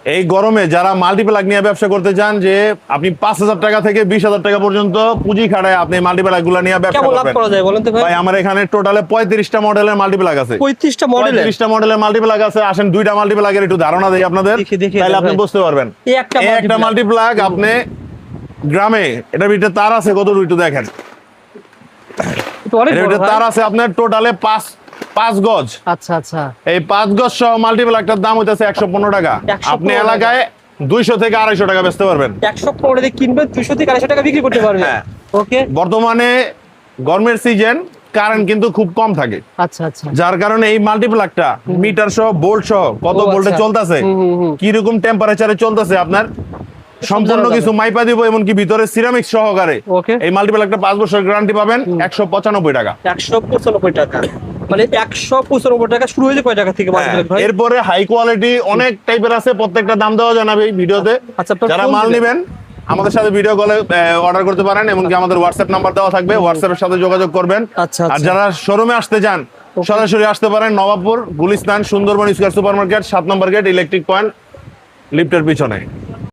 এই গরমে যারা মাল্টিপ্লাগ নিয়ে ব্যবসা করতে চান, যে আপনি 5,000 টাকা থেকে 20,000 টাকা পর্যন্ত পুঁজি খাটায় আপনি মাল্টিপ্লাগ গুলো নিয়ে ব্যবসা কেমন লাভ করবেন। করা যায় বলেন তো ভাই? ভাই আমার এখানে টোটালে 35টা মডেলের মাল্টিপ্লাগ আছে। 35টা মডেলের? 35টা মডেলের মাল্টিপ্লাগ আছে। আসেন দুইটা মাল্টিপ্লাগের একটু ধারণা দেই আপনাদের, দেখি তাহলে আপনি বুঝতে পারবেন। এই একটা মাল্টিপ্লাগ আপনি গ্রামে, এটার ভিতরে তার আছে কতটুকু একটু দেখেন। অনেক এটার বড় ভিতরে ভাই। তার আছে আপনার টোটালে 5 গজ। আচ্ছা আচ্ছা। এই 5 গজ সহ মাল্টিপ্লাগটার দাম হইতেছে 115 টাকা। 115 আপনি এলাকায় 200 থেকে 250 টাকা বেচতে পারবেন। 115 দিয়ে কিনবেন, 200 থেকে 250 টাকা বিক্রি করতে পারবেন। হ্যাঁ। ওকে। বর্তমানে গরমের সিজন, কারেন্ট কিন্তু খুব কম থাকে, আচ্ছা আচ্ছা। যার কারণে এই মাল্টিপ্লাগটা মিটার সহ বোল্ট সহ কত ও ভোল্টে আচ্ছা। চলতেছে, কি রকম টেম্পারেচারে চলতেছে আপনার সম্পূর্ণ জানা কিছু যাবে। মাইপা দিব, এমনকি ভিতরে সিরামিক সহকারে। ওকে। এই মাল্টিপ্লাগটা 5 বছর গ্যারান্টি পাবেন 195 টাকা। 195 টাকা, মানে 195 টাকা শুরু হয়েছে কয় টাকা থেকে মাল্টিপ্লাগ ভাই? এরপরে হাই কোয়ালিটি অনেক টাইপের আছে, প্রত্যেকটা দাম দেওয়া জানাবে এই ভিডিওতে। আচ্ছা, আপনার যারা ফোন মাল দিবেন। নেবেন আমাদের সাথে ভিডিও কলে অর্ডার করতে পারেন, এমনকি আমাদের হোয়াটসঅ্যাপ নাম্বার দেওয়া থাকবে, হোয়াটসঅ্যাপের সাথে যোগাযোগ করবেন। আচ্ছা, আর আচ্ছা। যারা শোরুমে আসতে চান সরাসরি আসতে পারেন, নবাবপুর, গুলিস্তান, সুন্দরবন স্কয়ার সুপারমার্কেট 7 নম্বর গেট, ইলেকট্রিক পয়েন্ট লিফটের পিছনে।